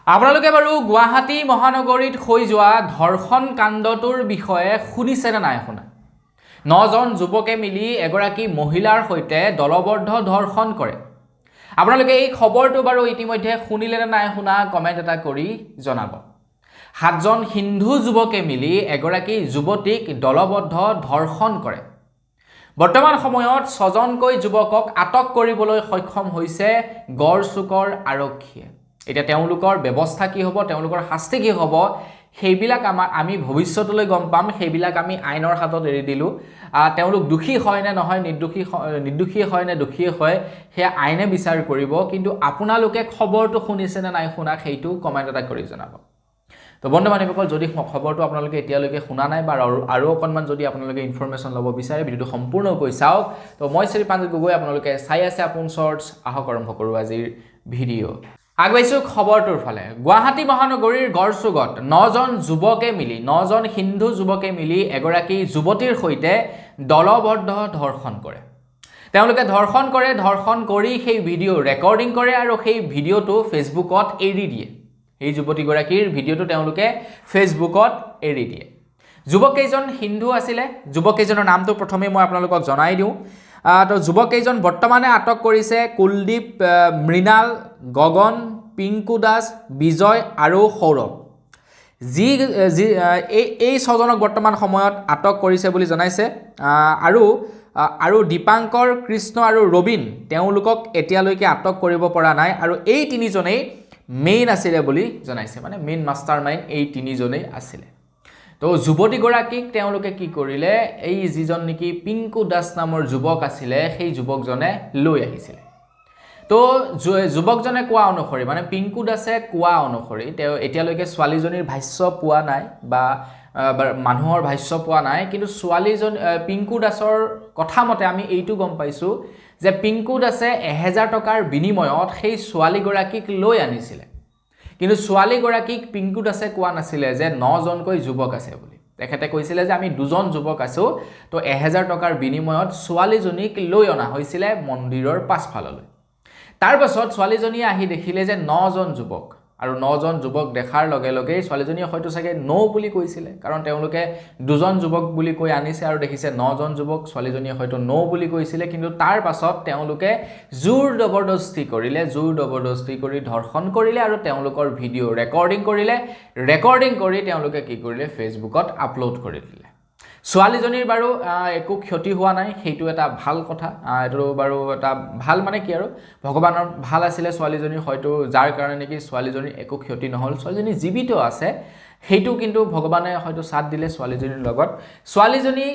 আপোনালোকে বাৰু গুৱাহাটী মহানগৰীত হৈ যোৱা ধৰ্ষণ কাণ্ডটোৰ বিষয়ে শুনিছে নে নাই শুনা? 9জন যুৱকে মিলি এগৰাকী মহিলাৰ সৈতে দলবদ্ধ ধৰ্ষণ কৰে। আপোনালোকে এই খবৰটো বাৰু ইতিমধ্যে শুনিলে নে নাই শুনা কমেণ্ট এটা কৰি জনাব। 7জন হিন্দু যুৱকে মিলি এগৰাকী যুৱতীক দলবদ্ধ ধৰ্ষণ কৰে। বৰ্তমান সময়ত 6জনকৈ যুৱকক আটক কৰিবলৈ সক্ষম হৈছে গড়চুকৰ আৰক্ষীয়ে। এতিয়া তেওঁলোকৰ ব্যৱস্থা কি হ'ব, তেওঁলোকৰ শাস্তি কি হ'ব, সেইবিলাক আমি ভৱিষ্যতলৈ গম পাম। সেইবিলাক আমি আইনৰ হাতত এৰি দিলোঁ। তেওঁলোক দোষী হয় নে নহয়, নিৰ্দোষী হয় নে দোষী হয়, সেয়া আইনে বিচাৰ কৰিব। কিন্তু আপোনালোকে খবৰটো শুনিছে নে নাই শুনা সেইটো কমেণ্ট এটা কৰি জনাব। তো বন্ধু বান্ধৱীসকল, যদি খবৰটো আপোনালোকে এতিয়ালৈকে শুনা নাই বা আৰু অকণমান যদি আপোনালোকে ইনফৰমেশ্যন ল'ব বিচাৰে, ভিডিঅ'টো সম্পূৰ্ণকৈ চাওক। তো মই শ্ৰী প্ৰাঞ্জল গগৈ, আপোনালোকে চাই আছে আপোন শ্বৰ্টছ। আহক আৰম্ভ কৰোঁ আজিৰ ভিডিঅ'। আগবাইছোঁ খবৰটোৰ ফালে। গুৱাহাটী মহানগৰীৰ গড়চুকত 9জন যুৱকে মিলি, 9জন হিন্দু যুৱকে মিলি এগৰাকী যুৱতীৰ সৈতে দলবদ্ধ ধৰ্ষণ কৰে। তেওঁলোকে ধৰ্ষণ কৰি সেই ভিডিঅ' ৰেকৰ্ডিং কৰে আৰু সেই ভিডিঅ'টো ফেচবুকত এৰি দিয়ে। এই যুৱতীগৰাকীৰ ভিডিঅ'টো তেওঁলোকে ফেচবুকত এৰি দিয়ে। যুৱককেইজন হিন্দু আছিলে। যুৱককেইজনৰ নামটো প্ৰথমে মই আপোনালোকক জনাই দিওঁ। তো যুৱককেইজন বৰ্তমানে আটক কৰিছে কুলদীপ, মৃণাল, গগন, পিংকু দাস, বিজয় আৰু সৌৰভ। এই 6জনক বৰ্তমান সময়ত আটক কৰিছে বুলি জনাইছে। আৰু দীপাংকৰ, কৃষ্ণ আৰু ৰবীন, তেওঁলোকক এতিয়ালৈকে আটক কৰিব পৰা নাই। আৰু এই 3জনেই মেইন আছিলে বুলি জনাইছে, মানে মেইন মাষ্টাৰ মাইণ্ড এই 3জনেই আছিলে। তো যুৱতীগৰাকীক তেওঁলোকে কি কৰিলে, এই যিজন নেকি পিংকু দাস নামৰ যুৱক আছিলে, সেই যুৱকজনে লৈ আহিছিলে। তো যুৱকজনে কোৱা অনুসৰি, মানে পিংকু দাসে কোৱা অনুসৰি, তেওঁ এতিয়ালৈকে ছোৱালীজনীৰ ভাষ্য পোৱা নাই বা মানুহৰ ভাষ্য পোৱা নাই। কিন্তু পিংকু দাসৰ কথা মতে আমি এইটো গম পাইছোঁ যে পিংকু দাসে 1000 টকাৰ বিনিময়ত সেই ছোৱালীগৰাকীক লৈ আনিছিলে। কিন্তু ছোৱালীগৰাকীক পিংকু দাসে কোৱা নাছিলে যে 9জনকৈ যুৱক আছে বুলি। তেখেতে কৈছিলে যে আমি 2জন যুৱক আছোঁ। তো 1000 টকাৰ বিনিময়ত ছোৱালীজনীক লৈ অনা হৈছিলে মন্দিৰৰ পাছফাললৈ। তাৰ পাছত ছোৱালীজনীয়ে আহি দেখিলে যে 9জন যুৱক, আৰু 9জন যুৱক দেখাৰ লগে লগেই ছোৱালীজনীয়ে হয়তো চাগে বুলি কৈছিলে, কাৰণ তেওঁলোকে 2জন যুৱক বুলি কৈ আনিছে আৰু দেখিছে 9জন যুৱক। ছোৱালীজনীয়ে হয়তো বুলি কৈছিলে। কিন্তু তাৰ পাছত তেওঁলোকে জোৰ জবৰদস্তি কৰি ধৰ্ষণ কৰিলে আৰু তেওঁলোকৰ ভিডিঅ' ৰেকৰ্ডিং কৰি তেওঁলোকে কি কৰিলে, ফেচবুকত আপলোড কৰি দিলে। ছোৱালীজনীৰ বাৰু একো ক্ষতি হোৱা নাই, সেইটো এটা ভাল কথা। এইটো বাৰু এটা ভাল, মানে কি আৰু ভগৱানৰ ভাল আছিলে ছোৱালীজনী, হয়তো যাৰ কাৰণে নেকি ছোৱালীজনীৰ একো ক্ষতি নহ'ল। ছোৱালীজনী জীৱিত আছে, সেইটো কিন্তু ভগৱানে হয়তো সাথ দিলে ছোৱালীজনীৰ লগত। ছোৱালীজনী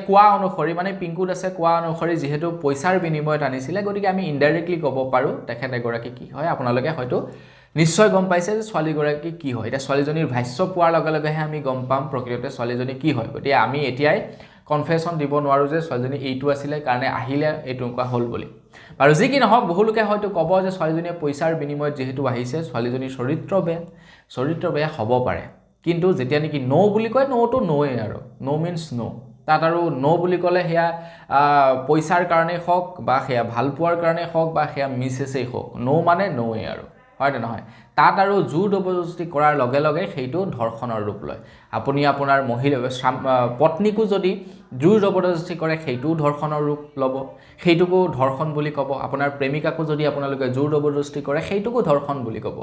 কোৱা অনুসৰি, মানে পিংকু দাসে কোৱা অনুসৰি, যিহেতু পইচাৰ বিনিময়ত আনিছিলে, গতিকে আমি ইনডাইৰেক্টলি ক'ব পাৰোঁ তেখেত এগৰাকী কি হয়। আপোনালোকে হয়তো নিশ্চয় গম পাইছে যে ছোৱালীগৰাকী কি হয়। এতিয়া ছোৱালীজনীৰ ভাষ্য পোৱাৰ লগে লগেহে আমি গম পাম প্ৰকৃততে ছোৱালীজনী কি হয়। গতিকে আমি এতিয়াই কনফেশ্যন দিব নোৱাৰোঁ যে ছোৱালীজনী এইটো আছিলে কাৰণে আহিলে এইটো এনেকুৱা হ'ল বুলি। বাৰু যি কি নহওক, বহুলোকে হয়তো ক'ব যে ছোৱালীজনীয়ে পইচাৰ বিনিময়ত যিহেতু আহিছে, ছোৱালীজনীৰ চৰিত্ৰ বেয়া হ'ব পাৰে। কিন্তু যেতিয়া নেকি বুলি কয়, নোটো নোৱেই আৰু মিনছ তাত আৰু বুলি ক'লে সেয়া পইচাৰ কাৰণেই হওক বা সেয়া ভাল পোৱাৰ কাৰণেই হওক বা সেয়া মিছেছেই হওক, মানে নোৱেই আৰু, হয় নে নহয়। তাত আৰু জোৰ জবৰদস্তি কৰাৰ লগে লগে সেইটো ধৰ্ষণৰ ৰূপ লয়। আপুনি আপোনাৰ পত্নীকো যদি জোৰ জবৰদস্তি কৰে, সেইটোও ধৰ্ষণৰ ৰূপ ল'ব, সেইটোকো ধৰ্ষণ বুলি ক'ব। আপোনাৰ প্ৰেমিকাকো যদি আপোনালোকে জোৰ জবৰদস্তি কৰে, সেইটোকো ধৰ্ষণ বুলি ক'ব।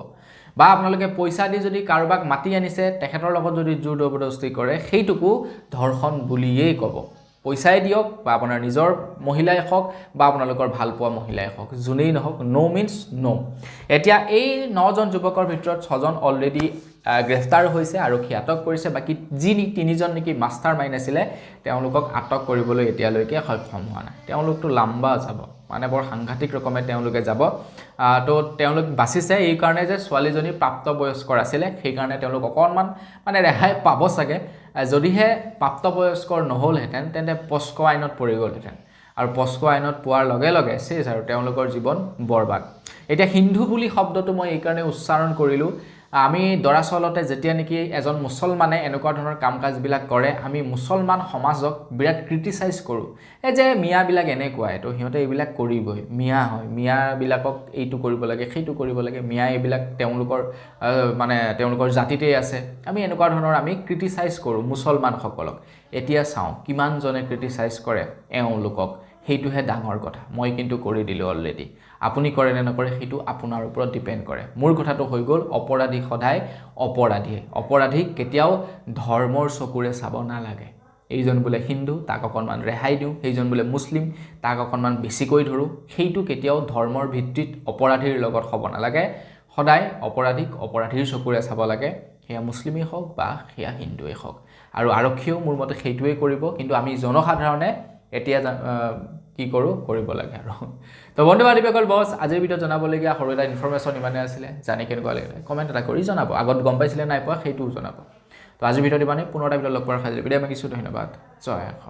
বা আপোনালোকে পইচা দি যদি কাৰোবাক মাতি আনিছে, তেখেতৰ লগত যদি জোৰ জবৰদস্তি কৰে, সেইটোকো ধৰ্ষণ বুলিয়েই ক'ব। পইচাই দিয়ক বা আপোনাৰ নিজৰ মহিলাই হওক বা আপোনালোকৰ ভালপোৱা মহিলাই হওক, যোনেই নহওক, মিনছ এতিয়া এই 9জন যুৱকৰ ভিতৰত 6জন অলৰেডি গ্ৰেফতাৰ হৈছে, আৰক্ষী আটক কৰিছে। বাকী 3জন নেকি মাষ্টাৰ মাইণ্ড আছিলে, তেওঁলোকক আটক কৰিবলৈ এতিয়ালৈকে সক্ষম হোৱা নাই। তেওঁলোকতো লাম্বা যাব, মানে বৰ সাংঘাতিক ৰকমে তেওঁলোকে যাব। তো তেওঁলোক বাচিছে এই কাৰণে যে ছোৱালীজনী প্ৰাপ্তবয়স্কৰ আছিলে, সেইকাৰণে তেওঁলোক অকণমান মানে ৰেহাই পাব চাগে। যদিহে প্ৰাপ্তবয়স্কৰ নহ'লহেঁতেন, তেন্তে পস্কো আইনত পৰি গ'লহেঁতেন, আৰু পস্কো আইনত পোৱাৰ লগে লগে চেছ আৰু তেওঁলোকৰ জীৱন বৰবাদ। এতিয়া হিন্দু বুলি শব্দটো মই এইকাৰণে উচ্চাৰণ কৰিলোঁ, আমি দৰাচলতে যেতিয়া নেকি এজন মুছলমানে এনেকুৱা ধৰণৰ কাম কাজবিলাক কৰে আমি মুছলমান সমাজক বিৰাট ক্ৰিটিচাইজ কৰোঁ এই যে মিয়াবিলাক এনেকুৱা তো সিহঁতে এইবিলাক কৰিবই মিয়া হয় মিয়াবিলাকক এইটো কৰিব লাগে সেইটো কৰিব লাগে মিয়া এইবিলাক তেওঁলোকৰ মানে তেওঁলোকৰ জাতিতেই আছে আমি এনেকুৱা ধৰণৰ আমি ক্ৰিটিচাইজ কৰোঁ মুছলমানসকলক এতিয়া চাওঁ কিমানজনে ক্ৰিটিচাইজ কৰে এওঁলোকক সেইটোহে ডাঙৰ কথা মই কিন্তু কৰি দিলোঁ অলৰেডি আপুনি কৰে নে নকৰে সেইটো আপোনাৰ ওপৰত ডিপেণ্ড কৰে মোৰ কথাটো হৈ গ'ল অপৰাধী সদায় অপৰাধীক কেতিয়াও ধৰ্মৰ চকুৰে চাব নালাগে এইজন বোলে হিন্দু তাক অকণমান ৰেহাই দিওঁ সেইজন বোলে মুছলিম তাক অকণমান বেছিকৈ ধৰোঁ সেইটো কেতিয়াও ধৰ্মৰ ভিত্তিত অপৰাধীৰ লগত হ'ব নালাগে সদায় অপৰাধীৰ চকুৰে চাব লাগে সেয়া মুছলিমেই হওক বা সেয়া হিন্দুৱেই হওক আৰু আৰক্ষীয়েও মোৰ মতে সেইটোৱেই কৰিব কিন্তু আমি জনসাধাৰণে এতিয়া কি কৰোঁ কৰিব লাগে আৰু তো বন্ধু বান্ধৱীসকল বছ আজিৰ ভিডিঅ'ত জনাবলগীয়া সৰু এটা ইনফৰমেশ্যন ইমানে আছিলে জানি কেনেকুৱা লাগিলে কমেণ্ট এটা কৰি জনাব আগত গম পাইছিলে নাই পোৱা সেইটোও জনাব তো আজিৰ ভিডিঅ'ত ইমানেই পুনৰ এটা ভিডিঅ'ত লগ পোৱাৰ সাজু বিদায় মাগিছোঁ ধন্যবাদ জয় অসম